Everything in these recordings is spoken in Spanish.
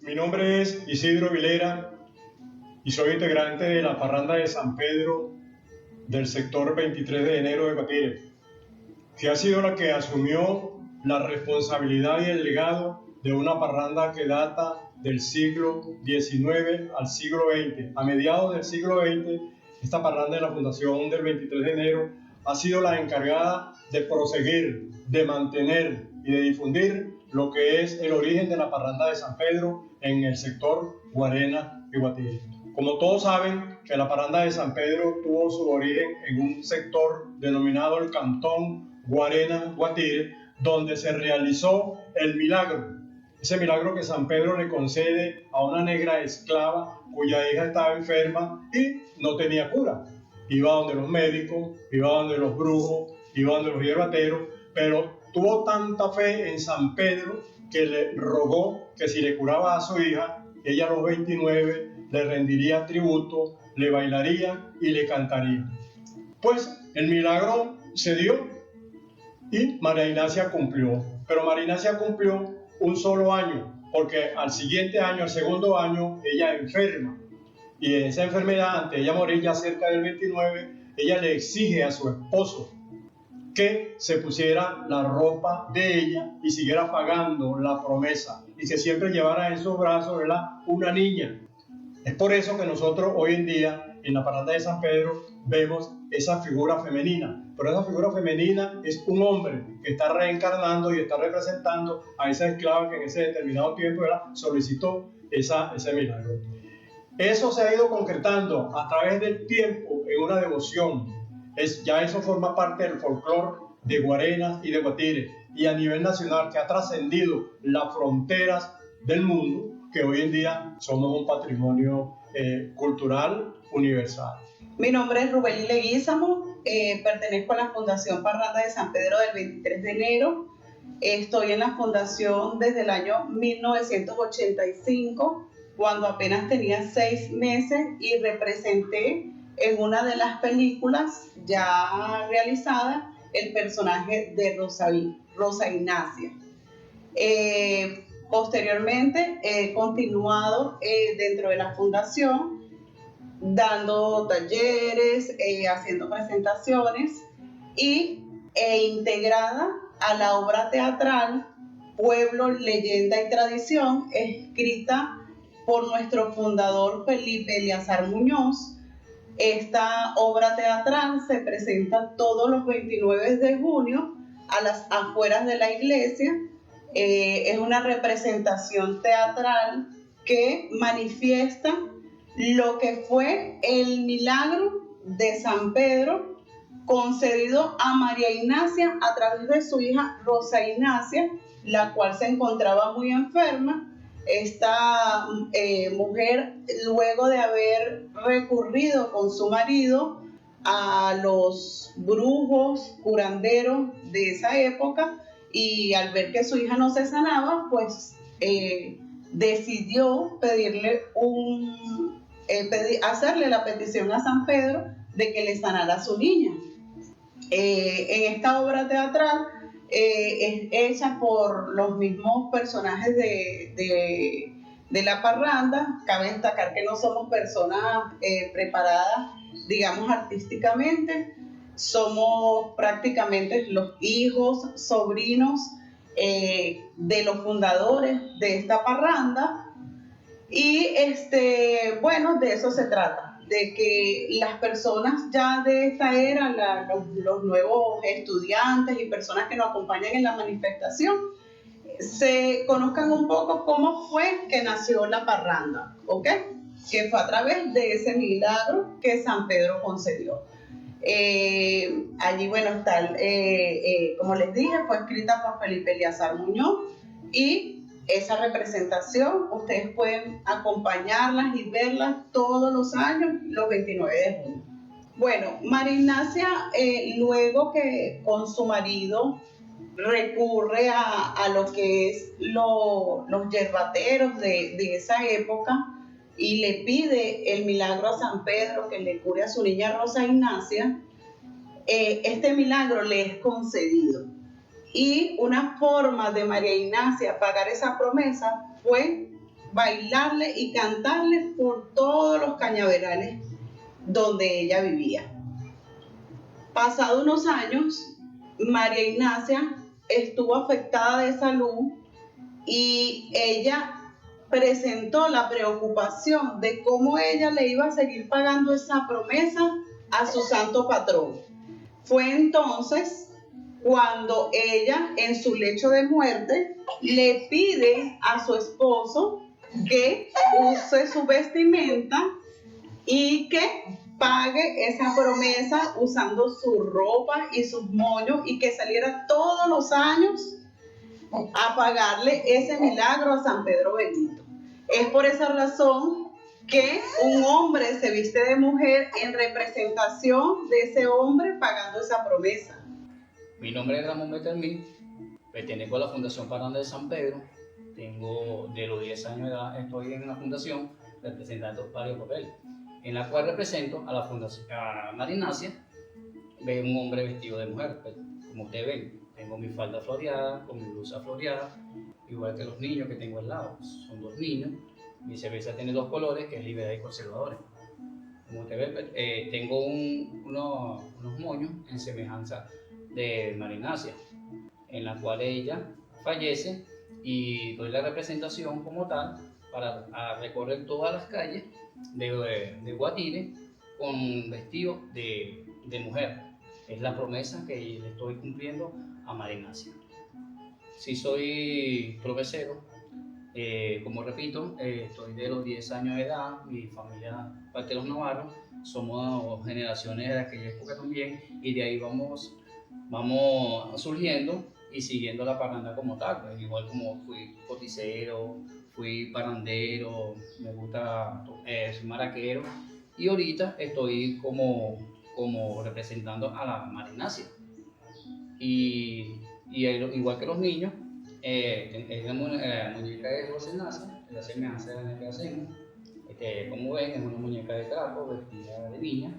Mi nombre es Isidro Vilera y soy integrante de la parranda de San Pedro del sector 23 de enero de Guatire, que ha sido la que asumió la responsabilidad y el legado de una parranda que data del siglo XIX al siglo XX. A mediados del siglo XX, esta parranda de la Fundación del 23 de enero ha sido la encargada de proseguir, de mantener y de difundir lo que es el origen de la parranda de San Pedro en el sector Guarena y Guatire. Como todos saben, que la parranda de San Pedro tuvo su origen en un sector denominado el Cantón Guarena-Guatire, donde se realizó el milagro. Ese milagro que San Pedro le concede a una negra esclava cuya hija estaba enferma y no tenía cura. Iba donde los médicos, iba donde los brujos, iba donde los hierbateros, pero tuvo tanta fe en San Pedro que le rogó que si le curaba a su hija, ella a los 29 le rendiría tributo, le bailaría y le cantaría. Pues el milagro se dio y María Ignacia cumplió. Pero María Ignacia cumplió un solo año, porque al siguiente año, al segundo año, ella enferma. Y en esa enfermedad, antes de ella morir ya cerca del 29, ella le exige a su esposo que se pusiera la ropa de ella y siguiera pagando la promesa y que siempre llevara en sus brazos, ¿verdad?, una niña. Es por eso que nosotros hoy en día en la parranda de San Pedro vemos esa figura femenina, pero esa figura femenina es un hombre que está reencarnando y está representando a esa esclava que en ese determinado tiempo, ¿verdad?, solicitó ese milagro. Eso se ha ido concretando a través del tiempo en una devoción. Ya eso forma parte del folclore de Guarenas y de Guatire, y a nivel nacional que ha trascendido las fronteras del mundo, que hoy en día somos un patrimonio cultural universal. Mi nombre es Rubelí Leguízamo, pertenezco a la Fundación Parranda de San Pedro del 23 de enero. Estoy en la fundación desde el año 1985, cuando apenas tenía 6 meses, y representé en una de las películas ya realizadas el personaje de Rosa Ignacia. Posteriormente he continuado dentro de la fundación dando talleres, haciendo presentaciones e integrada a la obra teatral Pueblo, Leyenda y Tradición, escrita por nuestro fundador Felipe Eleazar Muñoz. Esta obra teatral se presenta todos los 29 de junio a las afueras de la iglesia. Es una representación teatral que manifiesta lo que fue el milagro de San Pedro concedido a María Ignacia a través de su hija Rosa Ignacia, la cual se encontraba muy enferma. Esta mujer, luego de haber recurrido con su marido a los brujos, curanderos de esa época, y al ver que su hija no se sanaba, pues decidió hacerle la petición a San Pedro de que le sanara a su niña. En esta obra teatral es hecha por los mismos personajes de la parranda. Cabe destacar que no somos personas preparadas, digamos, artísticamente. Somos prácticamente los hijos, sobrinos de los fundadores de esta parranda. Y bueno, de eso se trata, de que las personas ya de esta era, los nuevos estudiantes y personas que nos acompañan en la manifestación, se conozcan un poco cómo fue que nació la parranda, ¿ok? Que fue a través de ese milagro que San Pedro concedió. Allí, bueno, está, como les dije, fue escrita por Felipe Eleazar Muñoz, y esa representación ustedes pueden acompañarlas y verlas todos los años, los 29 de junio. Bueno, María Ignacia, luego que con su marido recurre a lo que es los yerbateros de esa época y le pide el milagro a San Pedro que le cure a su niña Rosa Ignacia. Este milagro le es concedido. Y una forma de María Ignacia pagar esa promesa fue bailarle y cantarle por todos los cañaverales donde ella vivía. Pasados unos años, María Ignacia estuvo afectada de salud y ella presentó la preocupación de cómo ella le iba a seguir pagando esa promesa a su santo patrón. Fue entonces cuando ella, en su lecho de muerte, le pide a su esposo que use su vestimenta y que pague esa promesa usando su ropa y sus moños y que saliera todos los años a pagarle ese milagro a San Pedro Bendito. Es por esa razón que un hombre se viste de mujer en representación de ese hombre pagando esa promesa. Mi nombre es Ramón Betelmí, pertenezco a la Fundación Parranda de San Pedro. Tengo de los 10 años de edad, estoy en la fundación representando varios papeles, en la cual represento a la Fundación María Ignacia. Ve un hombre vestido de mujer, pues, como ustedes ven, tengo mi falda floreada, con mi blusa floreada, igual que los niños que tengo al lado, son 2 niños. Mi cerveza tiene 2 colores, que es Libertad y Conservadores. Como ustedes ven, tengo unos moños en semejanza de María Ignacia, en la cual ella fallece y doy la representación como tal para recorrer todas las calles de Guatire con vestido de mujer. Es la promesa que le estoy cumpliendo a María Ignacia. Si soy tropecero, como repito, estoy de los 10 años de edad, mi familia, parte de los Navarros, somos generaciones de aquella época también, y de ahí vamos surgiendo y siguiendo la parranda como tal, pues, igual como fui coticero, fui parrandero, me gusta soy maraquero, y ahorita estoy como representando a la María Ignacia. Y igual que los niños, es la muñeca de Rosa Ignacia, la semejanza de la que hacemos. Como ven, es una muñeca de trapo vestida de niña,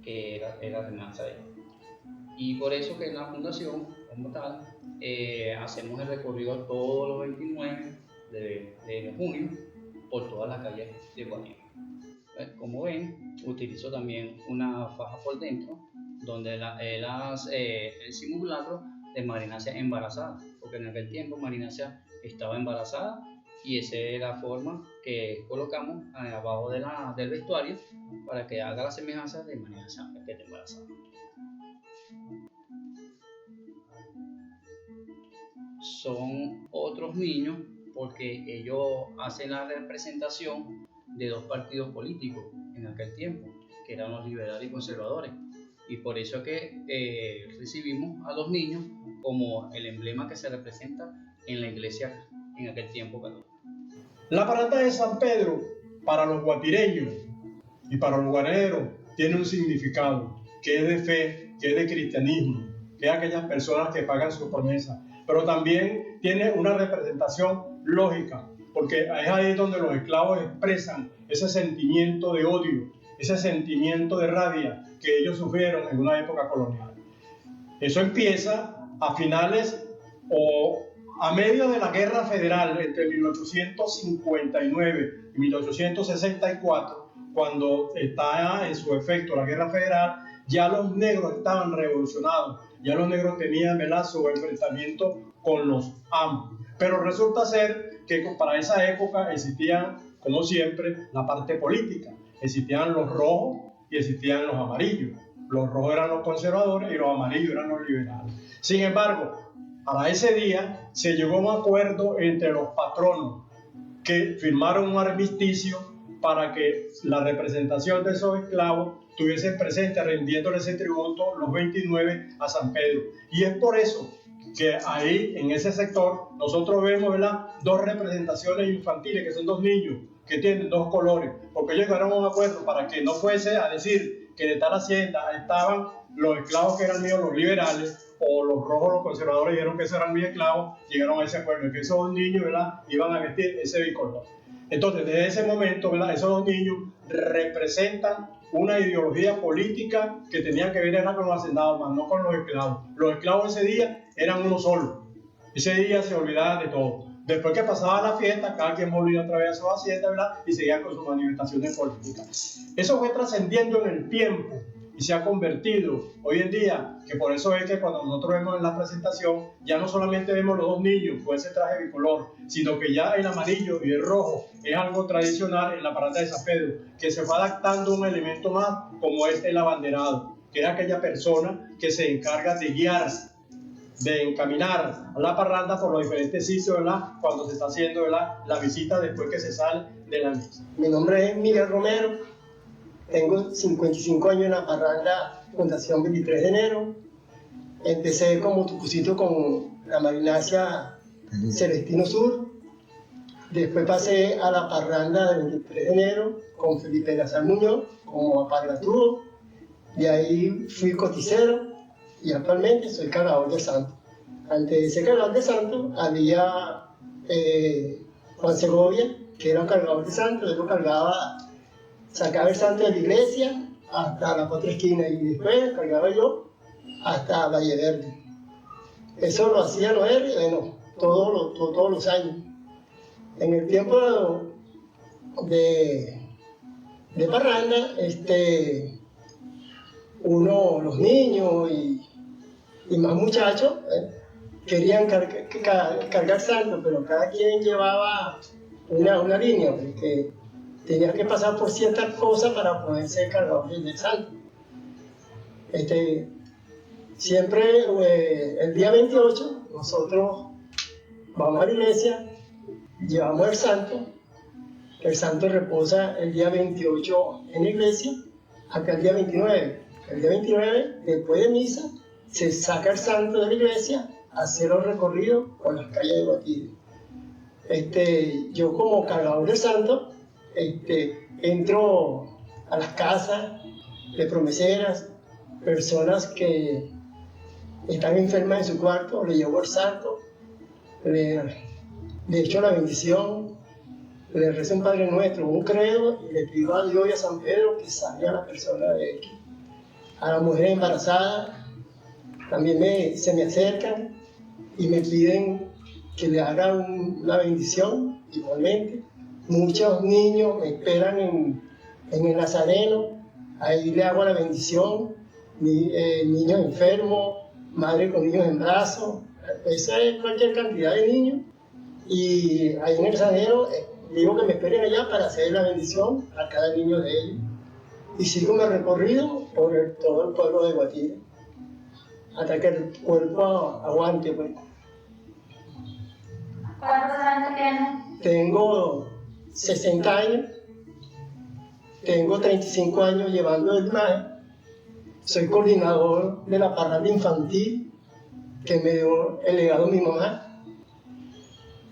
que era la semejanza de ella. Y por eso que en la fundación, como tal, hacemos el recorrido todos los 29 de junio por todas las calles de Guatire. Como ven, utilizo también una faja por dentro, donde el simulacro de María Ignacia embarazada, porque en aquel tiempo María Ignacia estaba embarazada y esa es la forma que colocamos abajo del vestuario para que haga la semejanza de María Ignacia que está embarazada. Son otros niños porque ellos hacen la representación de 2 partidos políticos en aquel tiempo, que eran los liberales y conservadores, y por eso que recibimos a los niños como el emblema que se representa en la iglesia en aquel tiempo católico. La parranda de San Pedro para los guatireños y para los guareros tiene un significado que es de fe, que es de cristianismo, que es aquellas personas que pagan sus promesas, pero también tiene una representación lógica, porque es ahí donde los esclavos expresan ese sentimiento de odio, ese sentimiento de rabia que ellos sufrieron en una época colonial. Eso empieza a finales o a medio de la Guerra Federal entre 1859 y 1864, cuando está en su efecto la Guerra Federal. Ya los negros estaban revolucionados, ya los negros tenían su enfrentamiento con los amos. Pero resulta ser que para esa época existían, como siempre, la parte política. Existían los rojos y existían los amarillos. Los rojos eran los conservadores y los amarillos eran los liberales. Sin embargo, para ese día se llegó a un acuerdo entre los patronos que firmaron un armisticio para que la representación de esos esclavos estuviesen presentes rendiéndole ese tributo los 29 a San Pedro. Y es por eso que ahí en ese sector nosotros vemos, ¿verdad?, 2 representaciones infantiles que son 2 niños que tienen 2 colores, porque ellos llegaron a un acuerdo para que no fuese a decir que de tal hacienda estaban los esclavos que eran míos, los liberales, o los rojos, los conservadores, dijeron que esos eran mis esclavos, llegaron a ese acuerdo, que esos dos niños, ¿verdad?, iban a vestir ese bicolor. Entonces, desde ese momento, ¿verdad?, esos dos niños representan una ideología política que tenía que ver era con los hacendados, más no con los esclavos. Los esclavos ese día eran uno solo. Ese día se olvidaban de todo. Después que pasaba la fiesta, cada quien volvía otra vez a su hacienda, ¿verdad?, y seguía con sus manifestaciones políticas. Eso fue trascendiendo en el tiempo y se ha convertido hoy en día, que por eso es que cuando nosotros vemos en la presentación, ya no solamente vemos los dos niños con ese traje bicolor, sino que ya el amarillo y el rojo es algo tradicional en la parranda de San Pedro, que se fue adaptando un elemento más, como es el abanderado, que es aquella persona que se encarga de guiar, de encaminar a la parranda por los diferentes sitios, ¿verdad?, cuando se está haciendo, ¿verdad?, la visita después que se sale de la misa. Mi nombre es Miguel Romero, tengo 55 años en la parranda Fundación 23 de enero. Empecé como tucucito con la marinacia Celestino Sur, después pasé a la parranda del 23 de enero con Felipe Lazar Muñoz como aparatudo, de ahí fui coticero y actualmente soy cargador de santo. Antes de ser cargador de santo había Juan Segovia, que era un cargador de santo, él lo cargaba, sacaba el santo de la iglesia hasta la otra esquina y después cargaba yo hasta Valle Verde. Eso lo hacía Noel, bueno, todos los años. En el tiempo de parranda, los niños y más muchachos querían cargar santo, pero cada quien llevaba una línea, porque tenía que pasar por ciertas cosas para poder ser cargador del santo. Siempre el día 28 nosotros vamos a la iglesia, llevamos el santo reposa el día 28 en la iglesia hasta el día 29. El día 29, después de misa, se saca el santo de la iglesia a hacer los recorridos por las calles de Guatire. Yo como cargador del santo, entro a las casas de promeseras, personas que están enfermas en su cuarto, le llevo el santo, le echo la bendición, le rezo un Padre Nuestro, un credo, y le pido a Dios y a San Pedro que salve a la persona de él. A la mujer embarazada también se me acercan y me piden que le haga una bendición igualmente. Muchos niños me esperan en el Nazareno, ahí le hago la bendición, niños enfermos, madre con niños en brazos, esa es cualquier cantidad de niños. Y ahí en el Nazareno digo que me esperen allá para hacer la bendición a cada niño de ellos. Y sigo mi recorrido por todo el pueblo de Guatire, hasta que el cuerpo aguante, pues. ¿Cuántos años tienes? Tengo 60 años, tengo 35 años llevando el traje, soy coordinador de la parranda infantil que me dio el legado mi mamá.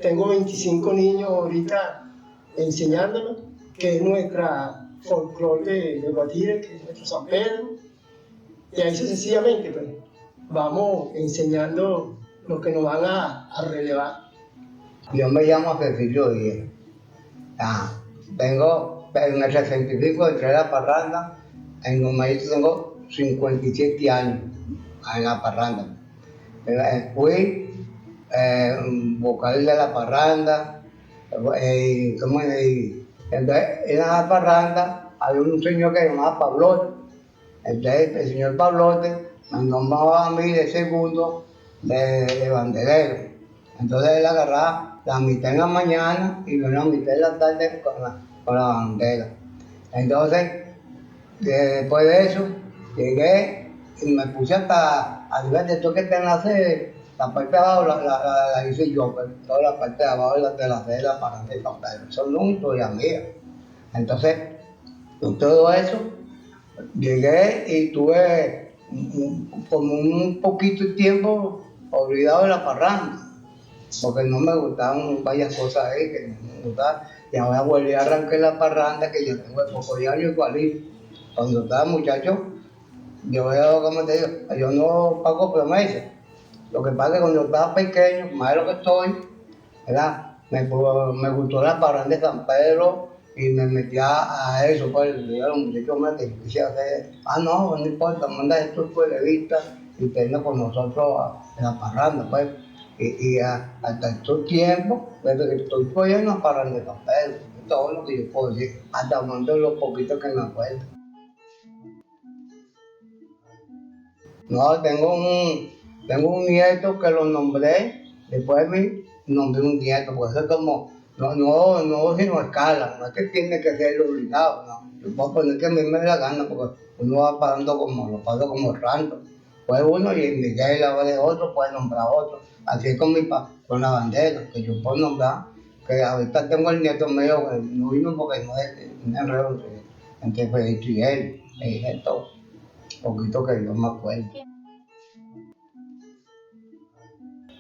Tengo 25 niños ahorita enseñándolos, que es nuestra folclore de Guatire, que es nuestro San Pedro, y ahí sucesivamente pues, vamos enseñando lo que nos van a relevar. Yo me llamo Cecilio Díaz. Tengo en el 65 entré a la parranda, en el momento tengo 57 años en la parranda. Fui vocal de la parranda, entonces en la parranda había un señor que se llamaba Pablote. Entonces el señor Pablote me nombraba a mí de segundo de banderero. Entonces él agarraba la mitad en la mañana y la mitad en la tarde con la bandera. Entonces, después de eso, llegué y me puse hasta arriba de todo que está en la sede. La parte de abajo la hice yo, pero toda la parte de abajo de la sede de la parranda de San Pedro. Son una historia mía. Entonces, con todo eso, llegué y tuve como un poquito de tiempo olvidado de la parranda, porque no me gustaban varias cosas ahí que no me gustaban. Y ahora volví a arrancar la parranda, que yo tengo poco de años igualito. Cuando estaba muchacho, yo veo, como te digo, yo no pago promesas. Lo que pasa es que cuando yo estaba pequeño, más de lo que estoy, ¿verdad? Me gustó la parranda de San Pedro y me metí a eso, pues, yo era un muchacho más que quisiera hacer, no importa, manda estos televistas y tenga con nosotros a la parranda, pues. Hasta estos tiempos, desde que estoy todavía en la parranda de San Pedro, todo lo que yo puedo decir, hasta mando los poquitos que me acuerdo. No, tengo un nieto que lo nombré, después de mí nombré un nieto, porque eso es como, no sino escala, no es que tiene que ser obligado, no. Yo puedo poner que a mí me dé la gana, porque uno va parando como, lo paso como ranto. Pues uno y Miguel ahora de otro, puede nombrar otro. Así es con la bandera, que yo puedo nombrar, que ahorita tengo el nieto mío, que no vino porque no es un enredo entre Federico y él, esto, poquito que yo me acuerdo.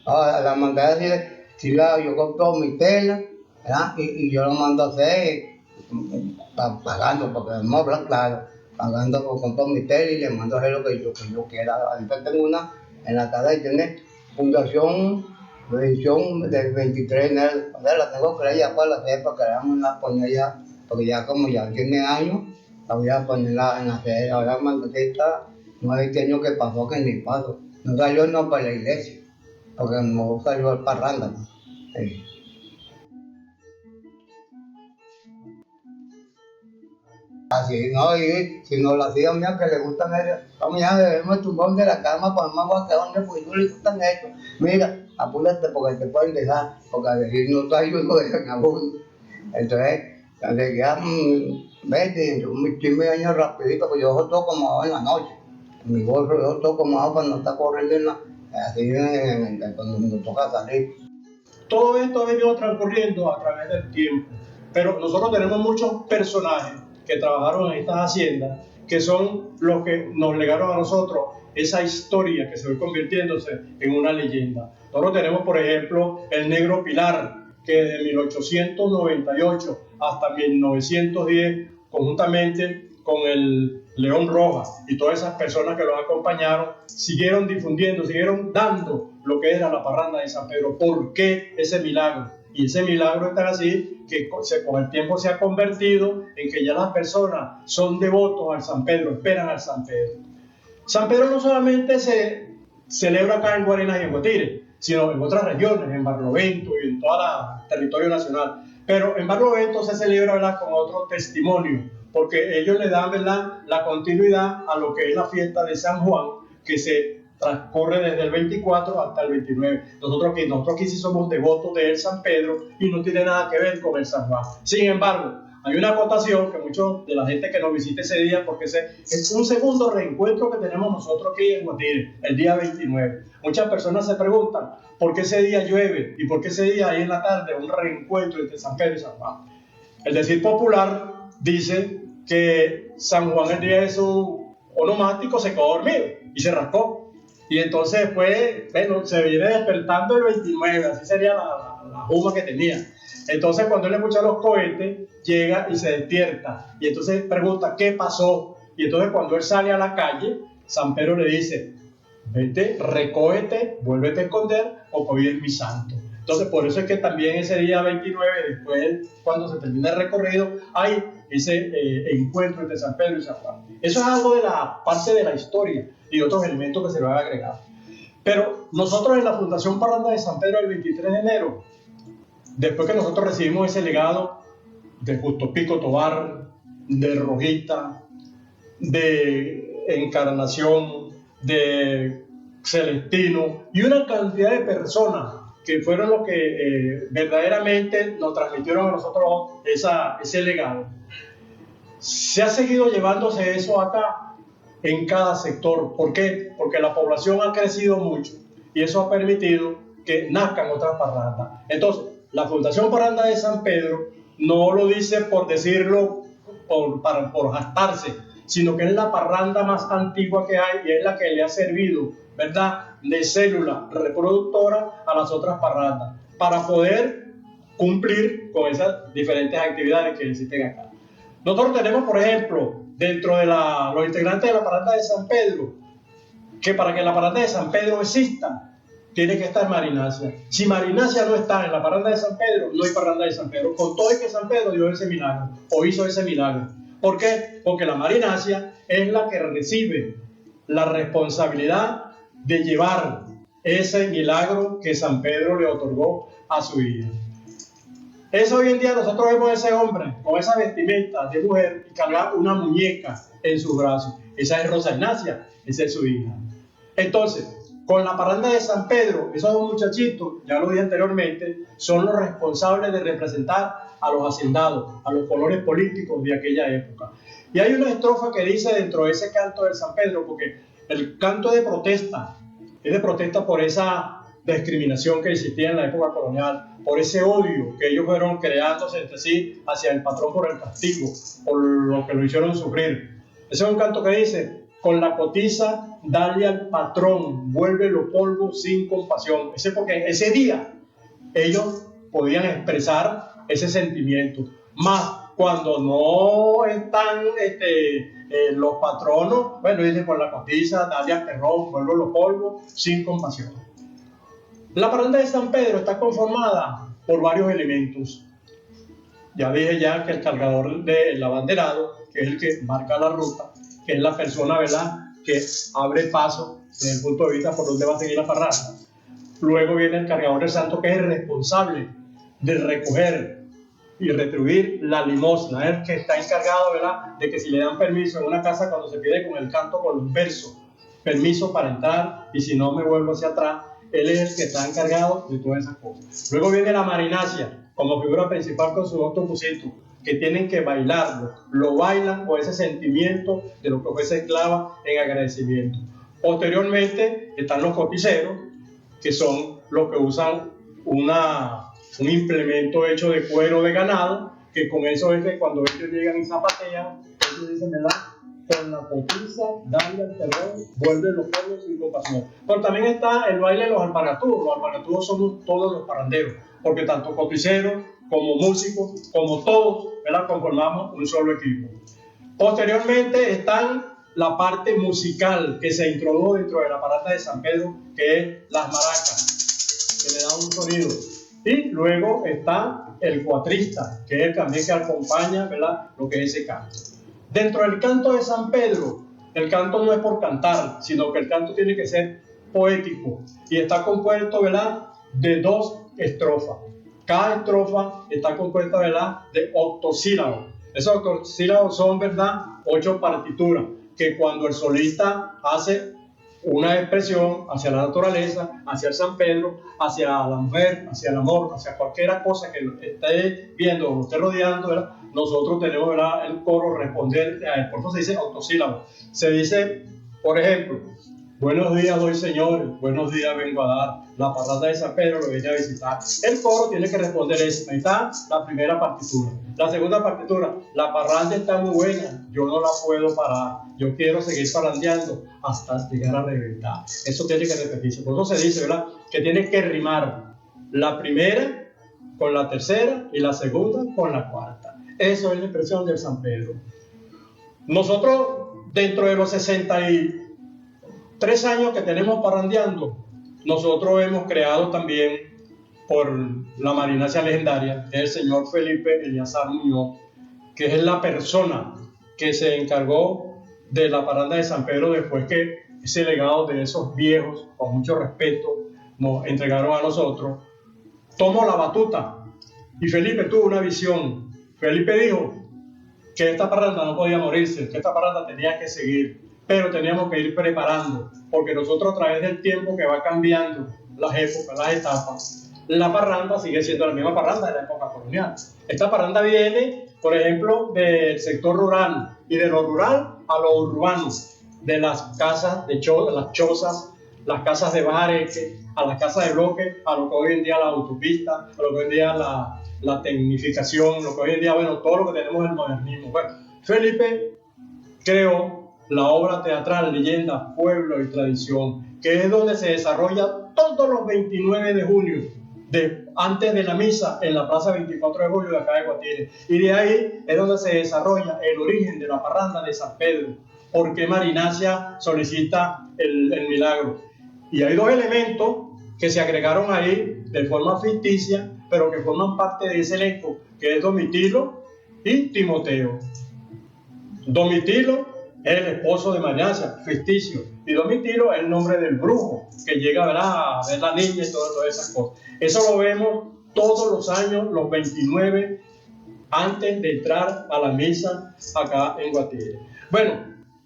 Ahora, la mandada yo compro mi tela, ¿verdad? Y yo lo mando a hacer pagando, porque vamos a hablar claro, pagando compro mi tela y le mando a hacer lo que yo quiera. Ahorita tengo una en la casa y tiene fundación de edición del 23 de enero. La tengo que ir ya para la sede para que la vamos a poner ya, porque ya como ya tiene años, la voy a ponerla en la sede. Ahora mandadita, no hay año que pasó que ni paso. No salió no para la iglesia, porque no salió al parranda, ¿no? Sí. Así, no, y si no lo hacían mía que le gustan ellos, vamos ya debemos tumbón de la cama para más guaque donde pues no le gustan ellos. Mira, apúrate porque te pueden dejar, porque a decir no está yo no dejan a uno. Entonces ya vete, yo me estoy medio rapidito, porque yo toco como ahora en la noche. En mi bolso yo toco como ahora cuando está corriendo así cuando me toca salir. Todo esto ha venido transcurriendo a través del tiempo, pero nosotros tenemos muchos personajes que trabajaron en estas haciendas, que son los que nos legaron a nosotros esa historia que se fue convirtiéndose en una leyenda. Nosotros tenemos, por ejemplo, el Negro Pilar, que de 1898 hasta 1910, conjuntamente con el León Rojas y todas esas personas que los acompañaron, siguieron difundiendo, siguieron dando lo que era la parranda de San Pedro. ¿Por qué ese milagro? Y ese milagro es tan así que con el tiempo se ha convertido en que ya las personas son devotos al San Pedro, esperan al San Pedro. San Pedro no solamente se celebra acá en Guarenas y en Guatire, sino en otras regiones, en Barlovento y en todo el territorio nacional. Pero en Barlovento se celebra, ¿verdad?, con otro testimonio, porque ellos le dan, ¿verdad?, la continuidad a lo que es la fiesta de San Juan, que se transcurre desde el 24 hasta el 29. Nosotros aquí sí somos devotos de San Pedro y no tiene nada que ver con el San Juan. Sin embargo, hay una acotación que muchos de la gente que nos visite ese día, porque ese es un segundo reencuentro que tenemos nosotros aquí en Guatire, el día 29. Muchas personas se preguntan por qué ese día llueve y por qué ese día ahí en la tarde un reencuentro entre San Pedro y San Juan. El decir popular dice que San Juan, el día de su onomástico, se quedó dormido y se rascó. Y entonces después, bueno, se viene despertando el 29, así sería la juma que tenía. Entonces cuando él escucha los cohetes, llega y se despierta. Y entonces pregunta, ¿qué pasó? Y entonces cuando él sale a la calle, San Pedro le dice, vete, recógete, vuélvete a esconder, o hoy es mi santo. Entonces por eso es que también ese día 29, después cuando se termina el recorrido, hay ese encuentro entre San Pedro y San Juan. Eso es algo de la parte de la historia y otros elementos que se le van a agregar. Pero nosotros en la Fundación Parranda de San Pedro el 23 de enero, después que nosotros recibimos ese legado de Justo Pico Tobar, de Rojita, de Encarnación, de Celestino y una cantidad de personas que fueron los que verdaderamente nos transmitieron a nosotros ese legado, se ha seguido llevándose eso acá en cada sector. ¿Por qué? Porque la población ha crecido mucho y eso ha permitido que nazcan otras parrandas. Entonces, la Fundación Parranda de San Pedro no lo dice por decirlo, por jactarse, sino que es la parranda más antigua que hay y es la que le ha servido, ¿verdad?, de célula reproductora a las otras parrandas para poder cumplir con esas diferentes actividades que existen acá. Nosotros tenemos, por ejemplo, dentro de los integrantes de la parranda de San Pedro, que para que la parranda de San Pedro exista, tiene que estar Marinacia. Si Marinacia no está en la parranda de San Pedro, no hay parranda de San Pedro. Con todo y que San Pedro dio ese milagro, o hizo ese milagro. ¿Por qué? Porque la Marinacia es la que recibe la responsabilidad de llevar ese milagro que San Pedro le otorgó a su hija. Eso hoy en día nosotros vemos a ese hombre con esa vestimenta de mujer y cargar una muñeca en sus brazos. Esa es Rosa Ignacia, esa es su hija. Entonces, con la parranda de San Pedro, esos dos muchachitos, ya lo dije anteriormente, son los responsables de representar a los hacendados, a los colores políticos de aquella época. Y hay una estrofa que dice dentro de ese canto de San Pedro, porque el canto es de protesta por esa discriminación que existía en la época colonial, por ese odio que ellos fueron creándose entre sí hacia el patrón por el castigo, por lo que lo hicieron sufrir. Ese es un canto que dice: con la cotiza, dale al patrón, vuélvelo polvo sin compasión. Porque ese día ellos podían expresar ese sentimiento. Más cuando no están los patronos, bueno, dice: con la cotiza, dale al perrón, vuélvelo polvo sin compasión. La parranda de San Pedro está conformada por varios elementos. Ya dije que el cargador del abanderado, que es el que marca la ruta, que es la persona, ¿verdad?, que abre paso desde el punto de vista por donde va a seguir la parranda. Luego viene el cargador del santo, que es el responsable de recoger y retribuir la limosna, es el que está encargado, ¿verdad?, de que si le dan permiso en una casa, cuando se pide con el canto, con los versos, permiso para entrar, y si no me vuelvo hacia atrás, él es el que está encargado de todas esas cosas. Luego viene la Marinacia como figura principal con su octopusito, que tienen que bailarlo, lo bailan con ese sentimiento de lo que fue esa esclava en agradecimiento. Posteriormente están los coticeros, que son los que usan un implemento hecho de cuero de ganado, que con eso es que cuando ellos llegan y zapatean, ellos dicen, ¿verdad?, con la cotiza, dale al terrón, vuelve los pueblos sin compasión. Pero también está el baile de los alpargatudos. Los alpargatudos somos todos los parranderos, porque tanto coticeros como músicos, como todos, ¿verdad?, conformamos un solo equipo. Posteriormente están la parte musical que se introdujo dentro de la parranda de San Pedro, que es las maracas, que le dan un sonido. Y luego está el cuatrista, que es el también que acompaña, ¿verdad?, lo que es ese canto. Dentro del canto de San Pedro, el canto no es por cantar, sino que el canto tiene que ser poético y está compuesto, ¿verdad?, de 2 estrofas. Cada estrofa está compuesta, ¿verdad?, de octosílabos. Esos octosílabos son, ¿verdad?, 8 partituras, que cuando el solista hace una expresión hacia la naturaleza, hacia el San Pedro, hacia la mujer, hacia el amor, hacia cualquier cosa que esté viendo o esté rodeando, ¿verdad?, nosotros tenemos, ¿verdad?, el coro responder. Por eso se dice octosílabo. Se dice, por ejemplo, buenos días doy señores, buenos días vengo a dar, la parranda de San Pedro lo viene a visitar. El coro tiene que responder eso. Ahí está la primera partitura. La segunda partitura: la parranda está muy buena, yo no la puedo parar, yo quiero seguir parrandeando hasta llegar a reventar. Eso tiene que repetirse. Por eso se dice, ¿verdad?, que tiene que rimar la primera con la tercera y la segunda con la cuarta. Eso es la expresión del San Pedro. Nosotros, dentro de los 63 años que tenemos parrandeando, nosotros hemos creado también, por la Marinacia legendaria, el señor Felipe Eliazar Muñoz, que es la persona que se encargó de la parranda de San Pedro después que ese legado de esos viejos, con mucho respeto, nos entregaron a nosotros. Tomó la batuta y Felipe tuvo una visión. Felipe dijo que esta parranda no podía morirse, que esta parranda tenía que seguir, pero teníamos que ir preparando, porque nosotros, a través del tiempo que va cambiando las épocas, las etapas, la parranda sigue siendo la misma parranda de la época colonial. Esta parranda viene, por ejemplo, del sector rural, y de lo rural a lo urbano, de las casas de las chozas, las casas de bares, a las casas de bloque, a lo que hoy en día la autopista, a lo que hoy en día la tecnificación, lo que hoy en día, bueno, todo lo que tenemos es el modernismo. Bueno, Felipe creó la obra teatral Leyenda, Pueblo y Tradición, que es donde se desarrolla todos los 29 de junio, antes de la misa, en la plaza 24 de julio de acá de Guatire. Y de ahí es donde se desarrolla el origen de la parranda de San Pedro, porque Marinacia solicita el milagro. Y hay 2 elementos que se agregaron ahí de forma ficticia, pero que forman parte de ese elenco, que es Domitilo y Timoteo. Domitilo es el esposo de Mariacha, ficticio, y Domitilo es el nombre del brujo, que llega, ¿verdad?, a ver la niña y todas esas cosas. Eso lo vemos todos los años, los 29, antes de entrar a la misa acá en Guatire. Bueno,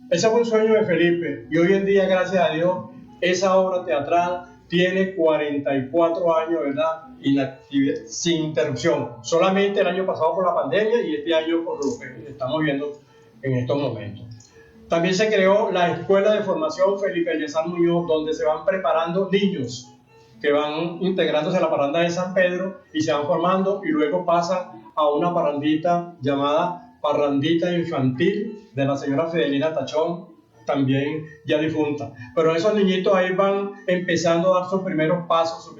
ese fue un sueño de Felipe, y hoy en día, gracias a Dios, esa obra teatral tiene 44 años, ¿verdad?, inactividad, sin interrupción. Solamente el año pasado por la pandemia y este año por lo que estamos viendo en estos momentos. También se creó la Escuela de Formación Felipe Eliezer Muñoz, donde se van preparando niños que van integrándose a la parranda de San Pedro y se van formando, y luego pasan a una parrandita llamada Parrandita Infantil de la señora Fidelina Tachón, también ya difunta. Pero esos niñitos ahí van empezando a dar sus primeros pasos,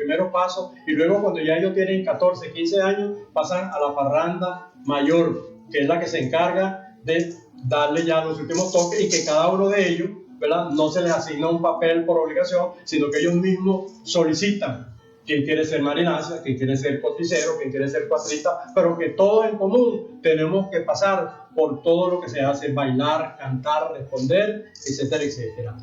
y luego cuando ya ellos tienen 14, 15 años, pasan a la parranda mayor, que es la que se encarga de darle ya los últimos toques, y que cada uno de ellos, ¿verdad?, no se les asigna un papel por obligación, sino que ellos mismos solicitan quién quiere ser marinacia, quién quiere ser coticero, quién quiere ser cuatrista, pero que todos en común tenemos que pasar por todo lo que se hace: bailar, cantar, responder, etcétera, etcétera.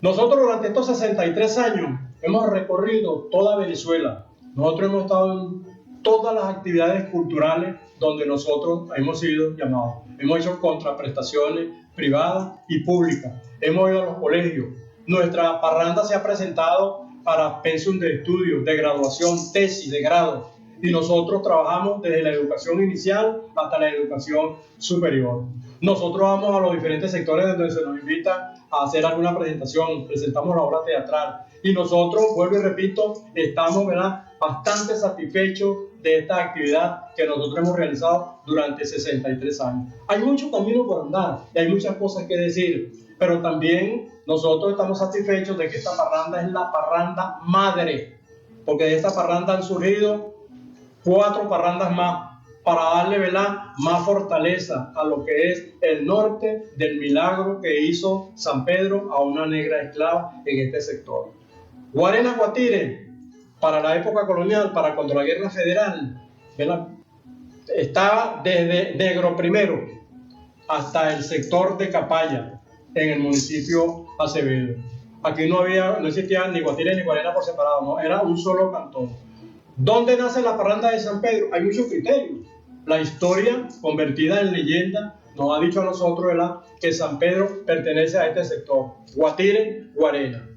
Nosotros durante estos 63 años hemos recorrido toda Venezuela. Nosotros hemos estado en todas las actividades culturales donde nosotros hemos sido llamados. Hemos hecho contraprestaciones privadas y públicas. Hemos ido a los colegios. Nuestra parranda se ha presentado para pensum de estudio, de graduación, tesis, de grado. Y nosotros trabajamos desde la educación inicial hasta la educación superior. Nosotros vamos a los diferentes sectores donde se nos invita a hacer alguna presentación, presentamos la obra teatral. Y nosotros, vuelvo y repito, estamos, ¿verdad?, bastante satisfechos de esta actividad que nosotros hemos realizado durante 63 años. Hay mucho camino por andar y hay muchas cosas que decir, pero también nosotros estamos satisfechos de que esta parranda es la parranda madre, porque de esta parranda han surgido 4 parrandas más para darle, ¿verdad?, más fortaleza a lo que es el norte del milagro que hizo San Pedro a una negra esclava en este sector. Guarena Guatire, para la época colonial, para cuando la guerra federal, ¿verdad?, estaba desde Negro Primero hasta el sector de Capaya, en el municipio Acevedo. Aquí no existía ni Guatire ni Guarena por separado, no, era un solo cantón. ¿Dónde nace la parranda de San Pedro? Hay muchos criterios. La historia, convertida en leyenda, nos ha dicho a nosotros, ¿verdad?, que San Pedro pertenece a este sector: Guatire, Guarena.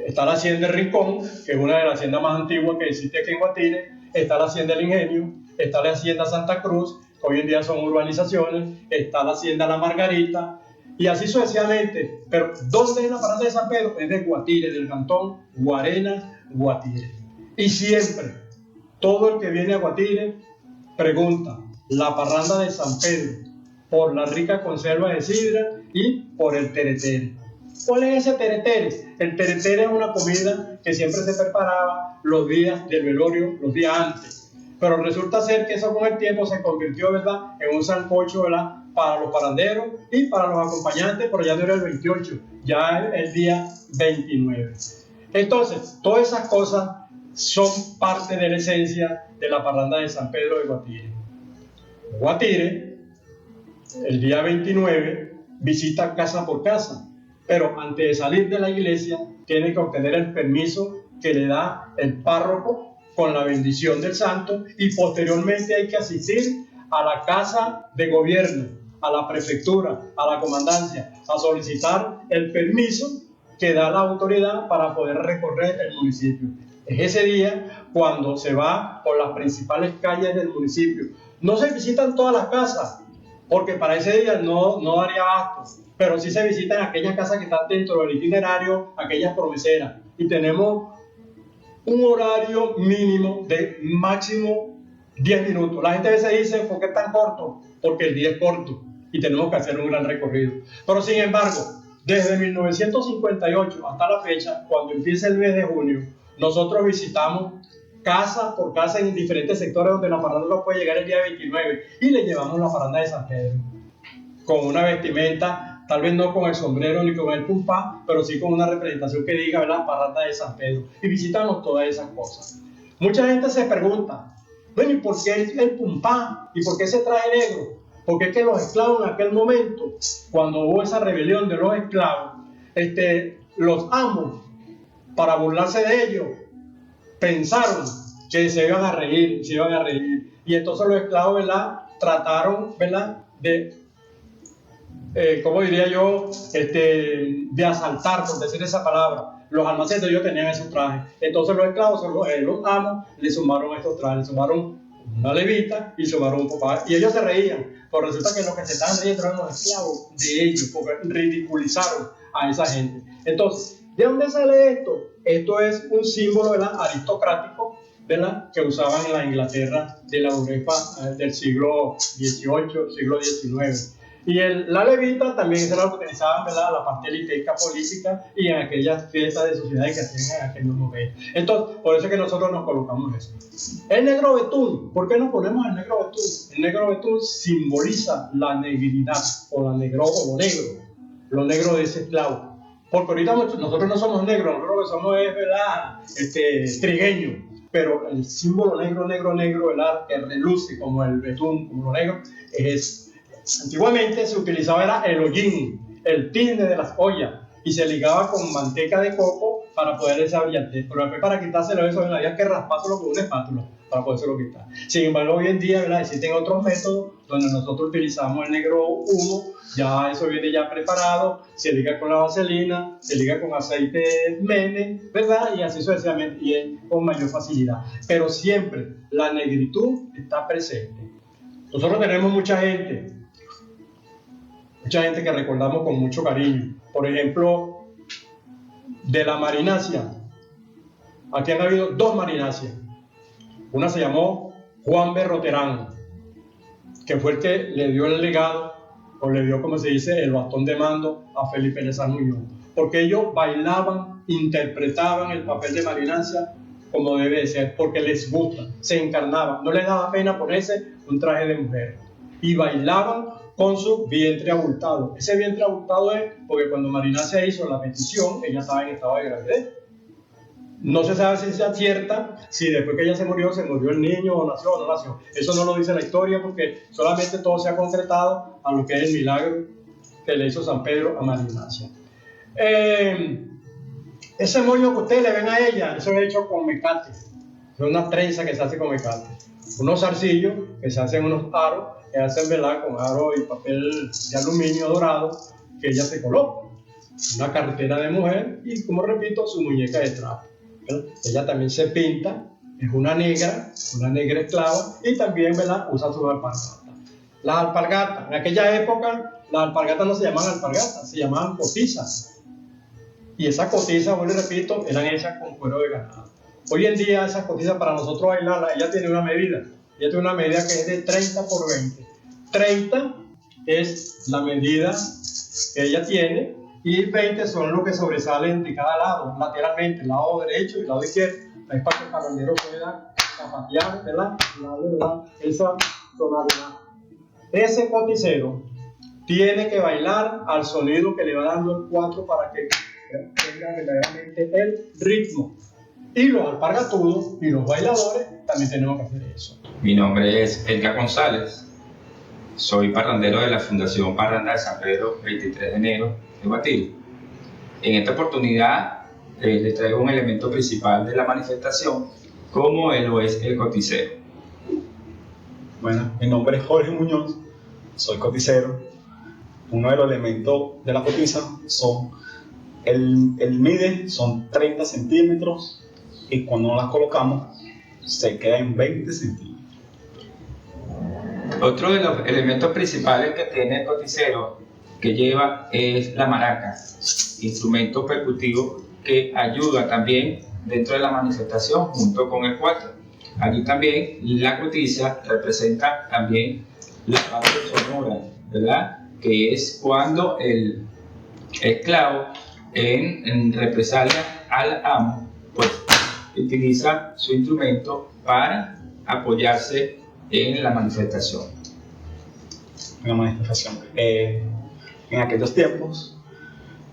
Está la hacienda del Rincón, que es una de las haciendas más antiguas que existe aquí en Guatire. Está la hacienda del Ingenio, está la hacienda Santa Cruz, que hoy en día son urbanizaciones, está la hacienda La Margarita, y así sucesivamente. Pero ¿dónde es la parranda de San Pedro? Es de Guatire, del cantón Guarena, Guatire. Y siempre, todo el que viene a Guatire pregunta: la parranda de San Pedro, por la rica conserva de sidra y por el teretere. ¿Cuál es ese teretere? El teretere es una comida que siempre se preparaba los días del velorio, los días antes. Pero resulta ser que eso con el tiempo se convirtió, ¿verdad?, en un sancocho, ¿verdad?, para los paranderos y para los acompañantes, pero ya no era el 28, ya el día 29. Entonces, todas esas cosas son parte de la esencia de la parranda de San Pedro de Guatire. Guatire, el día 29, visita casa por casa, pero antes de salir de la iglesia tiene que obtener el permiso que le da el párroco con la bendición del santo, y posteriormente hay que asistir a la casa de gobierno, a la prefectura, a la comandancia, a solicitar el permiso que da la autoridad para poder recorrer el municipio. Es ese día cuando se va por las principales calles del municipio. No se visitan todas las casas, porque para ese día no daría abasto, pero sí se visitan aquellas casas que están dentro del itinerario, aquellas promeseras. Y tenemos un horario mínimo de máximo 10 minutos. La gente a veces dice: ¿por qué es tan corto? Porque el día es corto y tenemos que hacer un gran recorrido. Pero sin embargo, desde 1958 hasta la fecha, cuando empieza el mes de junio, nosotros visitamos casa por casa en diferentes sectores donde la parranda no puede llegar el día 29, y le llevamos la parranda de San Pedro con una vestimenta tal vez no con el sombrero ni con el pumpá, pero sí con una representación que diga, ¿verdad?, Parranda de San Pedro. Y visitamos todas esas cosas. Mucha gente se pregunta, bueno, ¿y por qué el pumpá? ¿Y por qué ese traje negro? Porque es que los esclavos en aquel momento, cuando hubo esa rebelión de los esclavos, los amos, para burlarse de ellos, pensaron que se iban a reír, y entonces los esclavos, ¿verdad?, trataron, ¿verdad?, de, ¿cómo diría yo?, de asaltar, por decir esa palabra, los almacenes. Ellos tenían esos trajes, entonces los esclavos, los amos, le sumaron estos trajes, le sumaron una levita y sumaron un papá, y ellos se reían, pero resulta que los que se estaban riendo eran los esclavos de ellos, porque ridiculizaron a esa gente. Entonces, ¿de dónde sale esto? Esto es un símbolo, ¿verdad?, aristocrático, ¿verdad?, que usaban en la Inglaterra de la Europa del siglo XVIII, siglo XIX. Y la levita también era lo que utilizaban, ¿verdad?, la parte elítica política y en aquellas fiestas de sociedades que hacían en aquel momento. Entonces, por eso es que nosotros nos colocamos eso. El negro betún, ¿por qué nos ponemos el negro betún? El negro betún simboliza la negridad o lo negro de ese esclavo. Porque ahorita nosotros no somos negros, nosotros lo que somos es, ¿verdad?, trigueños. Pero el símbolo negro, ¿verdad?, que reluce como el betún, como lo negro, es... Antiguamente se utilizaba era el hollín, el tizne de las ollas, y se ligaba con manteca de coco para poder esa brillantez. Pero después, para quitárselo eso, había que raspárselo con una espátula para podérselo quitar. Sin embargo, hoy en día, ¿verdad?, existen otros métodos donde nosotros utilizamos el negro humo. Ya eso viene ya preparado, se liga con la vaselina, se liga con aceite mene, ¿verdad?, y así sucesivamente, y con mayor facilidad. Pero siempre la negritud está presente. Nosotros tenemos mucha gente que recordamos con mucho cariño. Por ejemplo, de la Marinacia, aquí han habido dos Marinacias. Una se llamó Juan Berroterán, que fue el que le dio el legado, o le dio, como se dice, el bastón de mando a Felipe Lezán Muñoz, porque ellos bailaban, interpretaban el papel de Marinacia como debe de ser, porque les gusta, se encarnaban, no les daba pena ponerse un traje de mujer, y bailaban con su vientre abultado. Ese vientre abultado es porque cuando Marinacia hizo la petición, ella estaba en estado de gravidez. No se sabe si sea cierta, si después que ella se murió el niño, o nació o no nació. Eso no lo dice la historia, porque solamente todo se ha concretado a lo que es el milagro que le hizo San Pedro a Marinacia. Ese moño que ustedes le ven a ella, eso es hecho con mecate. Es una trenza que se hace con mecate. Unos zarcillos que se hacen unos aros, que hacen, ¿verdad?, con aro y papel de aluminio dorado, que ella se coloca. Una cartera de mujer y, como repito, su muñeca de trapo. Ella también se pinta, es una negra esclava, y también, ¿verdad?, usa sus alpargatas. Las alpargatas, en aquella época, las alpargatas no se llamaban alpargatas, se llamaban cotizas. Y esas cotizas, bueno, repito, eran hechas con cuero de ganado. Hoy en día, esas cotizas, para nosotros bailarlas, ella tiene una medida que es de 30 por 20. 30 es la medida que ella tiene, y 20 son los que sobresalen de cada lado, lateralmente, el lado derecho y el lado izquierdo. Es para que el parrandero pueda zapatear, ¿verdad?, esa tonalidad. Ese coticero tiene que bailar al sonido que le va dando el 4 para que tenga verdaderamente el ritmo. Y los alpargatudos y los bailadores también tenemos que hacer eso. Mi nombre es Edgar González, soy parrandero de la Fundación Parranda de San Pedro 23 de enero de Guatire. En esta oportunidad les traigo un elemento principal de la manifestación, como lo es el coticero. Bueno, mi nombre es Jorge Muñoz, soy coticero. Uno de los elementos de la cotiza son el mide son 30 centímetros, y cuando las colocamos se queda en 20 centímetros. Otro de los elementos principales que tiene el coticero que lleva es la maraca, instrumento percutivo que ayuda también dentro de la manifestación junto con el 4. Allí también la cotiza representa también la parte sonora, ¿verdad?, que es cuando el esclavo en represalia al amo, pues utiliza su instrumento para apoyarse en la manifestación. Una manifestación. en aquellos tiempos,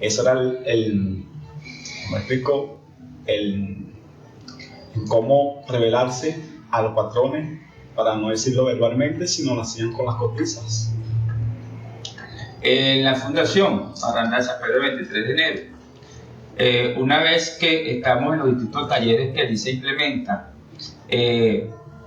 eso era ¿cómo explico? El cómo revelarse a los patrones, para no decirlo verbalmente, sino lo hacían con las cotizas. En la Fundación Parranda de San Pedro 23 de enero, una vez que estamos en los distintos talleres que allí se implementan,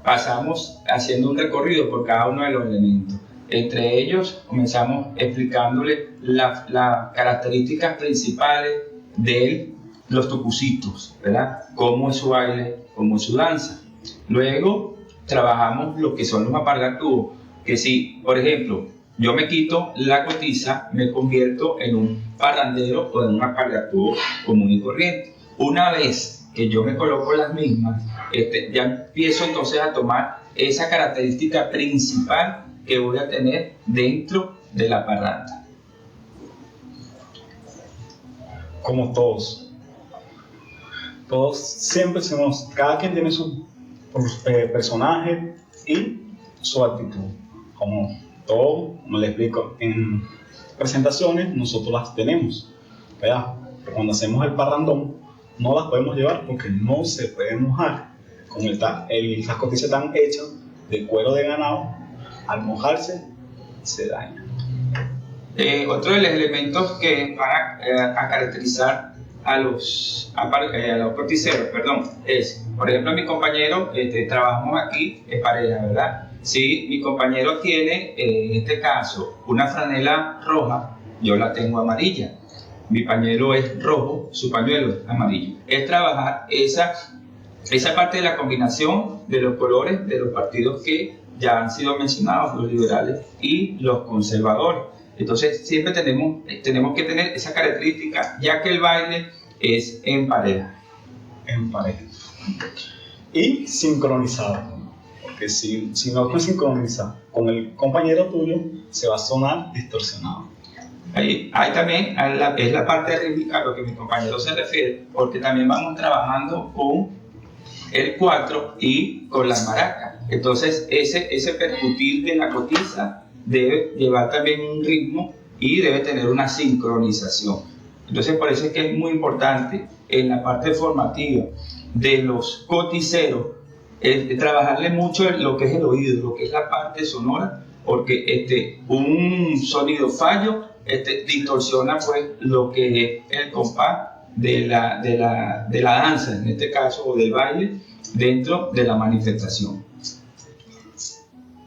pasamos haciendo un recorrido por cada uno de los elementos. Entre ellos comenzamos explicándole las características principales de los tucucitos, ¿verdad? Cómo es su baile, cómo es su danza. Luego trabajamos lo que son los apargatubos, que si, por ejemplo, yo me quito la cotiza, me convierto en un parrandero o en un apargatubo común y corriente. Una vez que yo me coloco las mismas, ya empiezo entonces a tomar esa característica principal que voy a tener dentro de la parranda. Como todos siempre somos, cada quien tiene su personaje y su actitud. Como todo, como les explico, en presentaciones nosotros las tenemos, ¿verdad? Pero cuando hacemos el parrandón no las podemos llevar porque no se puede mojar. Con las cotizas están hechas de cuero de ganado, al mojarse se daña. Otro de los elementos que van a caracterizar a los coticeros, es, por ejemplo, mi compañero, trabajamos aquí, es pareja, ¿verdad? Si mi compañero tiene, en este caso, una franela roja, yo la tengo amarilla. Mi pañuelo es rojo, su pañuelo es amarillo. Es trabajar esa parte de la combinación de los colores de los partidos que ya han sido mencionados, los liberales y los conservadores. Entonces siempre tenemos que tener esa característica, ya que el baile es en pareja. En pareja. Y sincronizado, porque si no es sincronizado con el compañero tuyo, se va a sonar distorsionado. Ahí también es la parte rítmica a lo que mi compañero se refiere, porque también vamos trabajando con el 4 y con las maracas. Entonces ese percutir de la cotiza debe llevar también un ritmo y debe tener una sincronización. Entonces por eso es que es muy importante en la parte formativa de los coticeros trabajarle mucho en lo que es el oído, lo que es la parte sonora, porque un sonido fallo distorsiona pues lo que es el compás de la danza, en este caso, o del baile, dentro de la manifestación.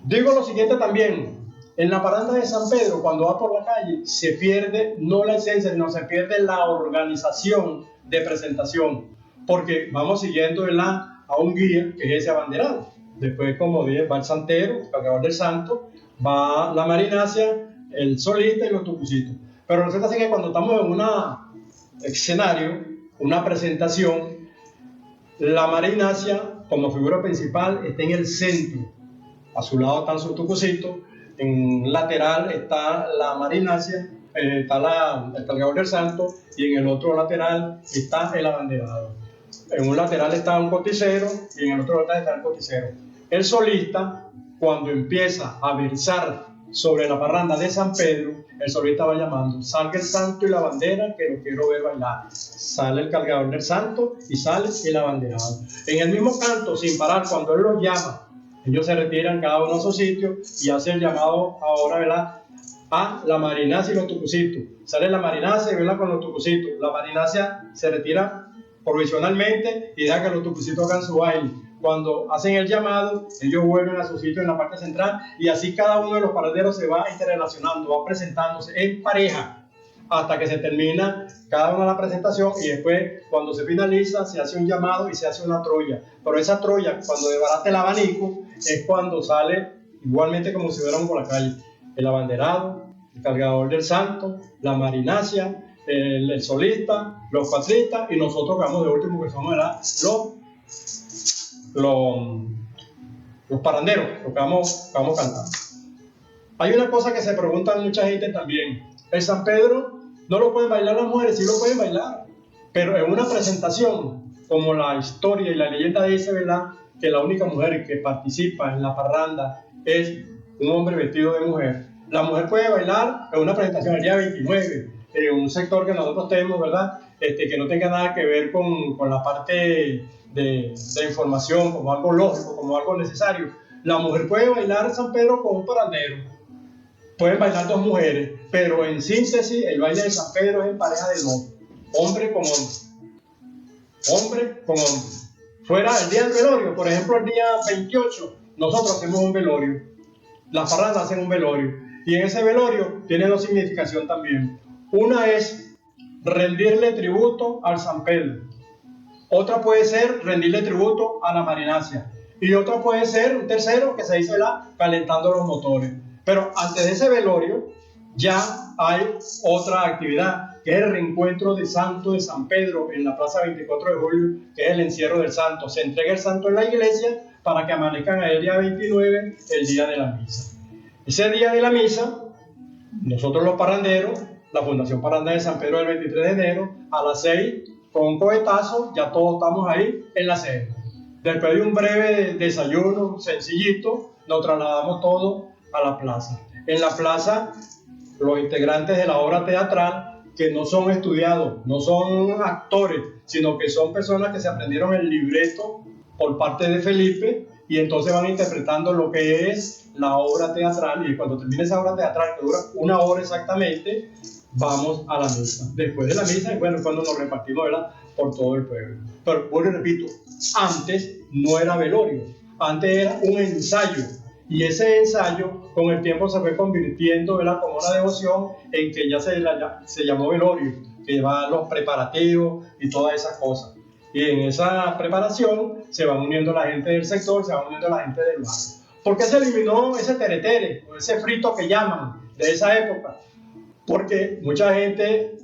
Digo lo siguiente también, en la parranda de San Pedro, cuando va por la calle, se pierde no la esencia, sino se pierde la organización de presentación, porque vamos siguiendo a un guía que es ese abanderado. Después, como dije, va el santero, el cargador del santo, va la marinacia, el solista y los tucucitos. Pero resulta así que cuando estamos en un escenario, una presentación, la marinacia como figura principal está en el centro. A su lado están sus tucucitos, en lateral está la marinacia, está el cargador del santo, y en el otro lateral está el abanderado. En un lateral está un coticero y en el otro lateral está el coticero. El solista, cuando empieza a versar sobre la parranda de San Pedro, el solista va llamando: salga el santo y la bandera, que lo quiero ver bailar. Sale el cargador del santo y sale el abanderado. En el mismo canto, sin parar, cuando él los llama, ellos se retiran cada uno a su sitio y hacen el llamado ahora, ¿verdad?, a la marinacia y los tucucitos. Sale la marinacia y verla con los tucucitos. La marinacia se retira provisionalmente y deja que los tucucitos hagan su baile. Cuando hacen el llamado, ellos vuelven a su sitio en la parte central y así cada uno de los parranderos se va interrelacionando, va presentándose en pareja hasta que se termina cada una de la presentación, y después cuando se finaliza se hace un llamado y se hace una troya. Pero esa troya, cuando desbarate el abanico, es cuando sale igualmente como si fuéramos por la calle el abanderado, el cargador del santo, la marinacia, el solista, los cuatristas y nosotros que vamos de último, que somos los paranderos, los que vamos cantando. Hay una cosa que se pregunta mucha gente también: el San Pedro no lo pueden bailar las mujeres. Sí lo pueden bailar, pero en una presentación, como la historia y la leyenda dice, ¿verdad?, que la única mujer que participa en la parranda es un hombre vestido de mujer. La mujer puede bailar en una presentación el día 29, en un sector que nosotros tenemos, ¿verdad? Que no tenga nada que ver con la parte de información, como algo lógico, como algo necesario. La mujer puede bailar San Pedro con un parrandero, pueden bailar dos mujeres, pero en síntesis el baile de San Pedro es en pareja de dos, hombre con hombre con hombre. Fuera el día del velorio, por ejemplo el día 28, nosotros hacemos un velorio, las parrandas hacen un velorio, y en ese velorio tiene dos significaciones también. Una es rendirle tributo al San Pedro, otra puede ser rendirle tributo a la Marinacia, y otra puede ser un tercero que se dice calentando los motores. Pero antes de ese velorio ya hay otra actividad, que es el reencuentro de Santo de San Pedro en la Plaza 24 de Julio, que es el encierro del santo. Se entrega el santo en la iglesia para que amanezcan el día 29, el día de la misa. Ese día de la misa, nosotros los parranderos, la Fundación Parranda de San Pedro, el 23 de enero, a las 6, con un cohetazo, ya todos estamos ahí en la sede. Después de un breve desayuno sencillito, nos trasladamos todos a la plaza. En la plaza, los integrantes de la obra teatral, que no son estudiados, no son actores, sino que son personas que se aprendieron el libreto por parte de Felipe, y entonces van interpretando lo que es la obra teatral, y cuando termine esa obra teatral, que dura 1 hora exactamente, vamos a la misa. Después de la misa, y bueno, cuando nos repartimos, ¿verdad?, por todo el pueblo. Pero bueno, repito, antes no era velorio, antes era un ensayo, y ese ensayo con el tiempo se fue convirtiendo, ¿verdad?, como una devoción, en que ya se llamó velorio, que lleva los preparativos y todas esas cosas. Y en esa preparación se van uniendo la gente del sector, se van uniendo la gente del barrio. ¿Por qué se eliminó ese teretere, o ese frito que llaman de esa época? Porque mucha gente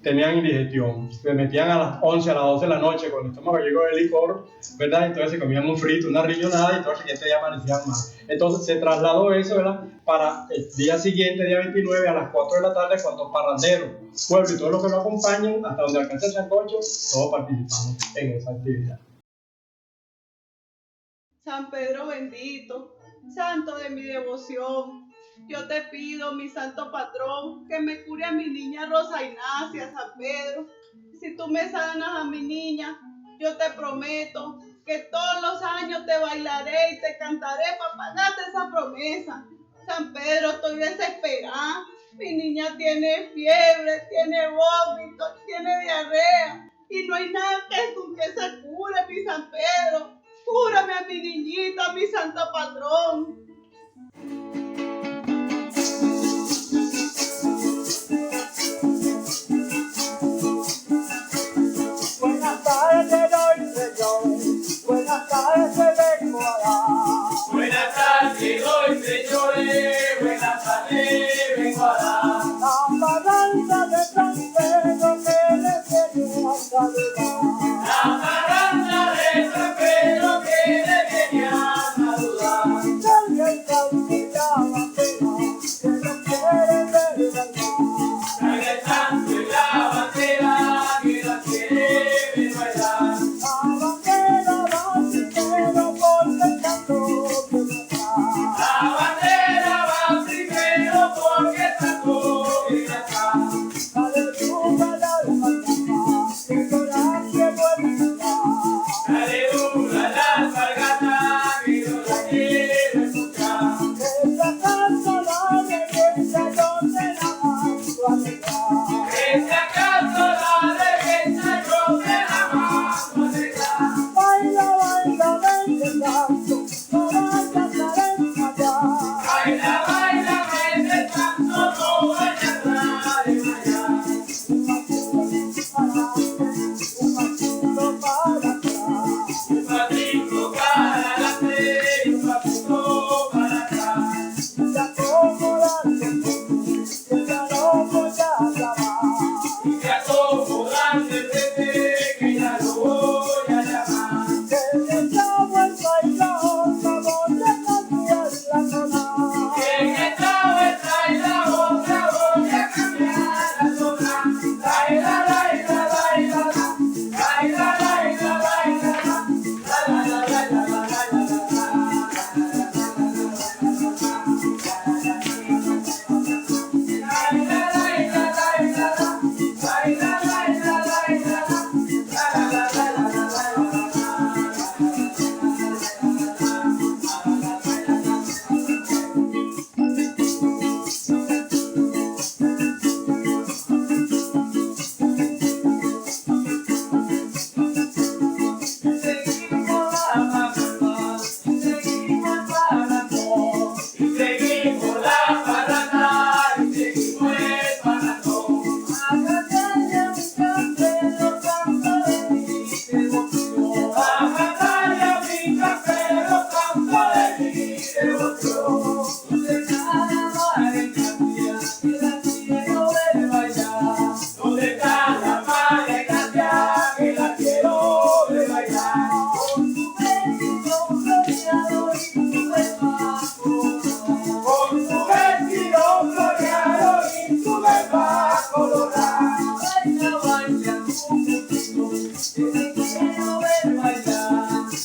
tenían indigestión, se metían a las 11, a las 12 de la noche con el estómago lleno de licor, ¿verdad? Entonces se comían un frito, una riñonada, y todo el siguiente día amanecían más. Entonces se trasladó eso, ¿verdad?, para el día siguiente, día 29, a las 4 de la tarde, cuando parranderos, pueblo y todos los que lo acompañan, hasta donde alcanza el sancocho, todos participamos en esa actividad. San Pedro bendito, santo de mi devoción, yo te pido, mi santo patrón, que me cure a mi niña Rosa Ignacia, San Pedro. Si tú me sanas a mi niña, yo te prometo que todos los años te bailaré y te cantaré para pagarte esa promesa. San Pedro, estoy desesperada. Mi niña tiene fiebre, tiene vómito, tiene diarrea, y no hay nada con que se cure, mi San Pedro. Cúrame a mi niñita, mi santo patrón. Buenas tardes te doy, señor. Buenas tardes te vengo a dar. Buenas tardes doy, señores. Buenas tardes vengo a dar. La parranda de San Pedro que le viene a saludar. La parranda de San Pedro que le viene a saludar.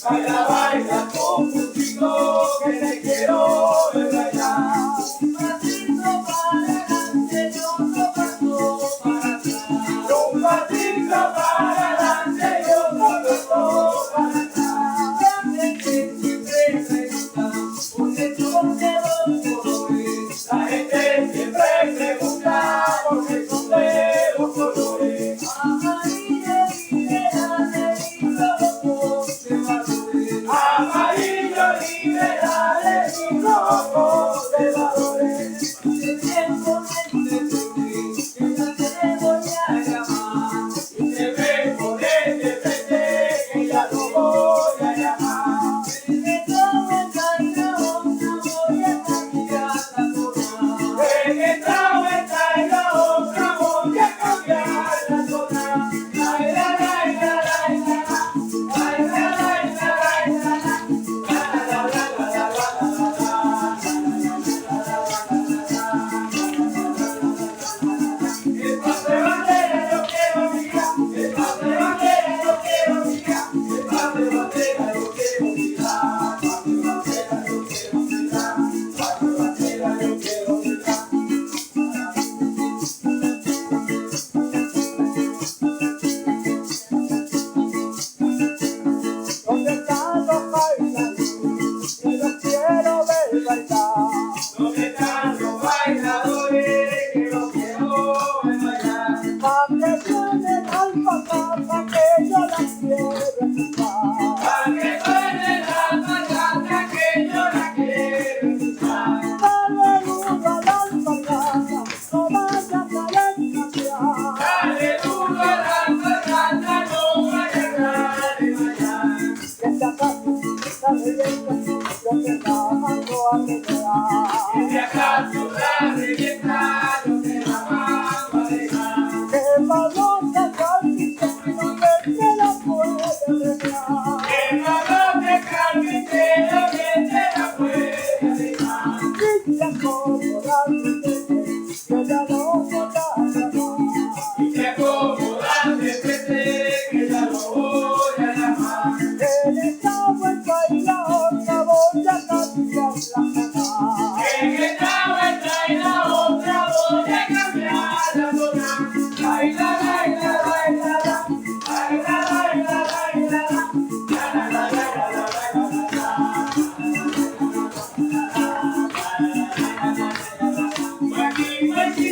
baila, baila, con pulsito, que te quiero ver bailar. Un pasito para adelante, y otro paso para atrás. Un pasito para adelante, y otro paso para atrás. La gente siempre pregunta, ¿por qué son de los colores? La gente siempre pregunta, ¿por qué son de los colores? Amarillo y liberales y rojos de valores. Amarillo liberales y rojos de valores. De tiempo de frente, que ya te voy a llamar. Y te ven ponerte frente, que ya no voy a llamar. Me trago en taina otra, voy a cambiar la zona. Me trago en taina otra, voy a cambiar la zona. Ay, la, la, la, la, la, la. Ay, la, la, la, la, la, la. La, la, la, la, la, la, la, la. El pase de bandera yo quiero mirar, el pase de bandera yo quiero mirar, el pase de bandera yo quiero mirar, el pase de bandera yo quiero mirar, el pase de bandera yo quiero mirar. ¿Dónde están los bailarines? Que los quiero ver bailar. ¿Dónde están los bailadores? Que los quiero ver bailar. Pa' que suenen al pasar, pa' que yo las quiero escuchar. Pa' que suenen al pasar, pa' que yo las quiero escuchar. Dale duro a la alpargata, no vayas a descansar. Dale duro a la alpargata, no vayas a desmayar. Que esta casa está revienta, yo te la mando a dejar. Que si acaso la revienta, yo te la mando a dejar. Que palote carpintero, que te la puede dejar. Que palote carpintero, que te la puede dejar. Y te acomodaste, que ya no voy a llamar. Y te acomodaste, que ya no voy a llamar. En esta vuelta y la otra voy a cambiar la zona. En esta vuelta y la otra voy a cambiar la zona. Ay, la, la, la, la, la, la. Ay, la, la, la, la, la, la. La, la, la, la, la, la, la, Por aquí, por aquí,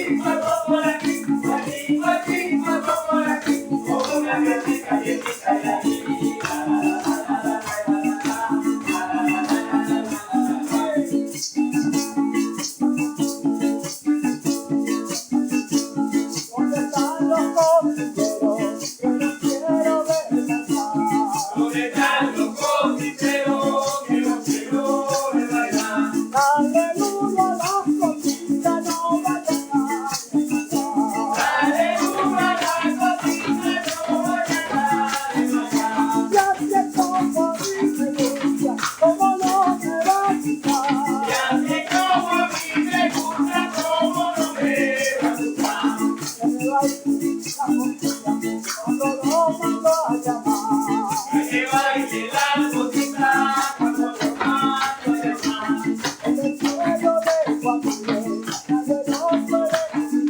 por aquí, por aquí, por aquí, con una piecita y aquí. ¿Dónde están los cocineros? Que los quiero ver bailar. ¿Dónde están los cocineros? Que los quiero ver bailar. Dale duro a las cocinas, no vayan a desmayar. Dale duro a las cocinas, no vayan a desmayar. Ya sé cómo a mí me gusta, cómo no me va a quitar. Ya sé cómo a mí me gusta, cómo no me va a gustar. Que me baile la cosita, cuando lo mando a llamar. Que baile la cosita, cuando lo mando a llamar. En el pueblo de Guatire, nadie nos puede evitar.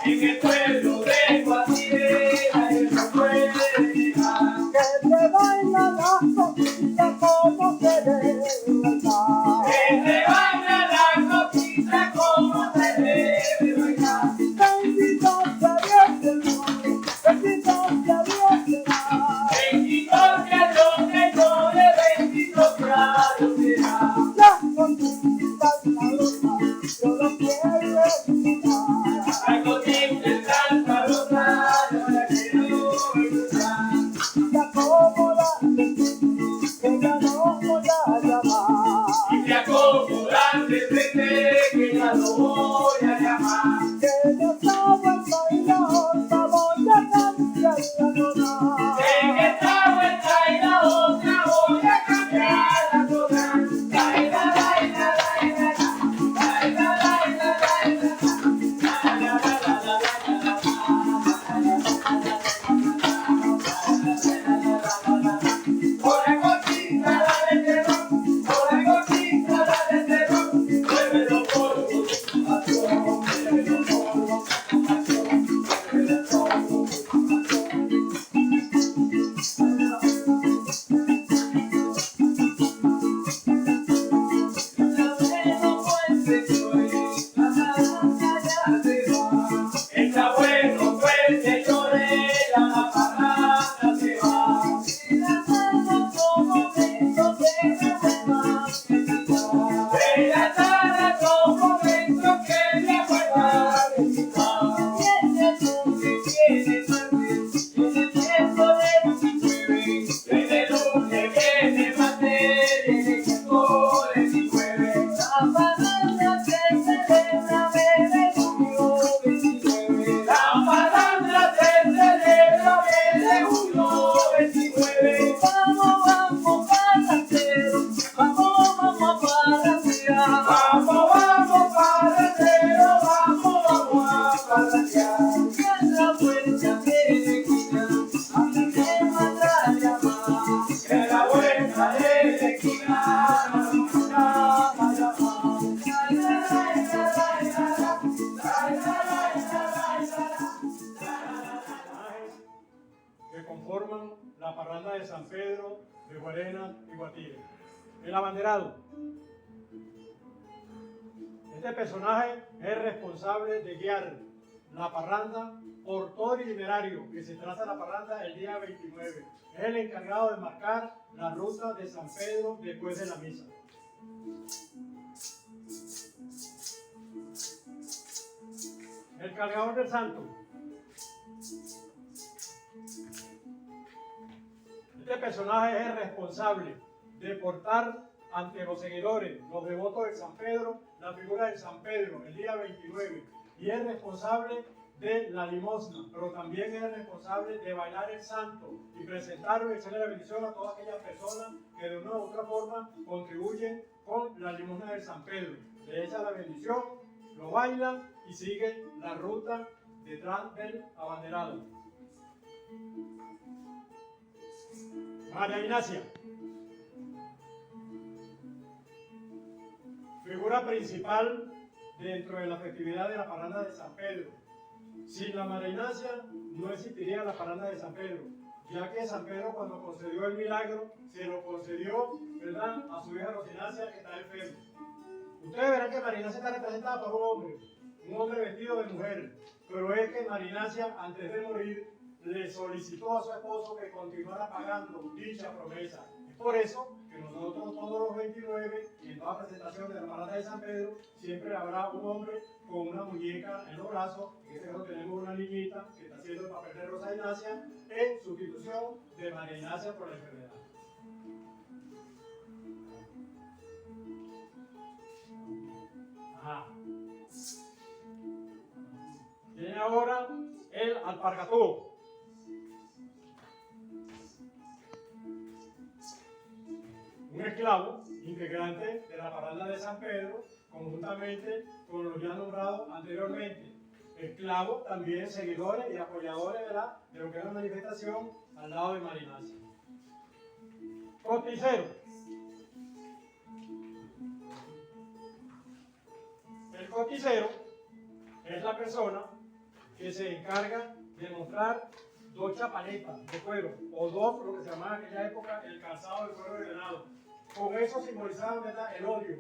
En el pueblo de Guatire, nadie nos puede evitar. Que te baila la cosita como se debe bailar. Que te baila la cosita como se debe bailar. Bendito sea Dios, Señor, bendito sea Dios, Señor. Bendito sea Dios, Señor, bendito sea Dios, Señor. Las cositas sabrosas, yo lo quiero escuchar. Las cositas sabrosas, yo las quiero escuchar. Y acomodaste, que ya no voy a llamar. Y te acomodaste, que ya no voy a llamar. Que yo estaba en la otra, voy a cambiar la zona. En esta vuelta y la otra voy a cambiar la zona. Ay, la, la, la, la, la, la. Ay, la, la, la, la, la, la. La, la, la, la, la, la, la, la. Pedro de Guarenas y Guatire. El abanderado. Este personaje es responsable de guiar la parranda por todo el itinerario que se traza la parranda el día 29. Es el encargado de marcar la ruta de San Pedro después de la misa. El cargador del santo. Este personaje es responsable de portar ante los seguidores, los devotos de San Pedro, la figura de San Pedro el día 29. Y es responsable de la limosna, pero también es responsable de bailar el santo y presentarlo y echarle la bendición a todas aquellas personas que de una u otra forma contribuyen con la limosna de San Pedro. Le echan la bendición, lo bailan y siguen la ruta detrás del abanderado. María Ignacia. Figura principal dentro de la festividad de la parranda de San Pedro. Sin la María Ignacia no existiría la parranda de San Pedro, ya que San Pedro cuando concedió el milagro, se lo concedió, ¿verdad?, a su hija Rosinacia que está enferma. Ustedes verán que María Ignacia está representada por un hombre vestido de mujer, pero es que María Ignacia antes de morir le solicitó a su esposo que continuara pagando dicha promesa. Es por eso que nosotros todos los 29 y en toda presentación de la parranda de San Pedro siempre habrá un hombre con una muñeca en los brazos. En este caso tenemos una niñita que está haciendo el papel de Rosa Ignacia en sustitución de María Ignacia por la enfermedad. Ajá. Viene ahora el alpargatú. Un esclavo integrante de la parranda de San Pedro, conjuntamente con los ya nombrados anteriormente. Esclavos, también seguidores y apoyadores de lo que es la manifestación al lado de María Ignacia. Coticero. El coticero es la persona que se encarga de mostrar dos chapaletas de cuero, o dos, lo que se llamaba en aquella época el calzado de cuero de ganado. Con eso simbolizaban, ¿verdad?, el odio,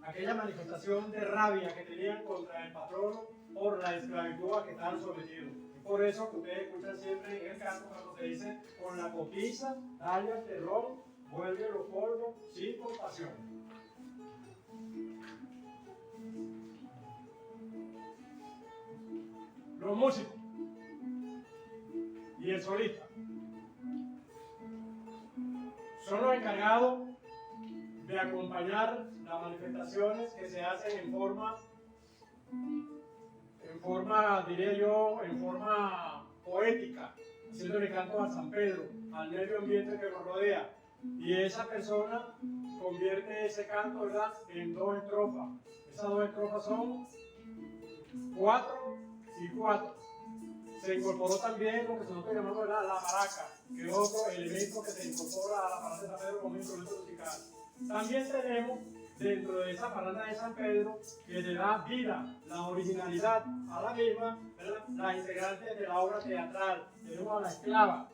aquella manifestación de rabia que tenían contra el patrono por la esclavitud a que estaban sometidos. Es por eso que ustedes escuchan siempre en el canto cuando se dice: con la coquiza, dale al terror, vuelve los polvos sin compasión. Los músicos y el solista son los encargados de acompañar las manifestaciones que se hacen en forma, diré yo, en forma poética, haciéndole canto a San Pedro, al medio ambiente que nos rodea. Y esa persona convierte ese canto, ¿verdad?, en dos estrofas. Esas dos estrofas son 4 y 4. Se incorporó también lo que nosotros llamamos la maraca, que es otro elemento que se incorpora a la parranda de San Pedro como instrumento musical. También tenemos dentro de esa parranda de San Pedro, que le da vida, la originalidad a la misma, ¿verdad?, las integrantes de la obra teatral. Tenemos a la esclava,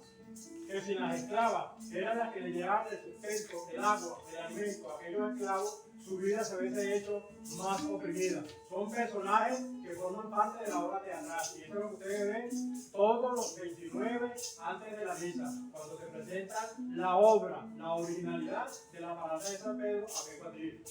que sin las esclavas, que eran las que le llevaban el sustento, el agua, el alimento a aquellos esclavos, su vida se hubiese hecho más oprimida. Son personajes que forman parte de la obra teatral. Y esto es lo que ustedes ven todos los 29 antes de la misa, cuando se presenta la obra, la originalidad de la parranda de San Pedro a Guatire.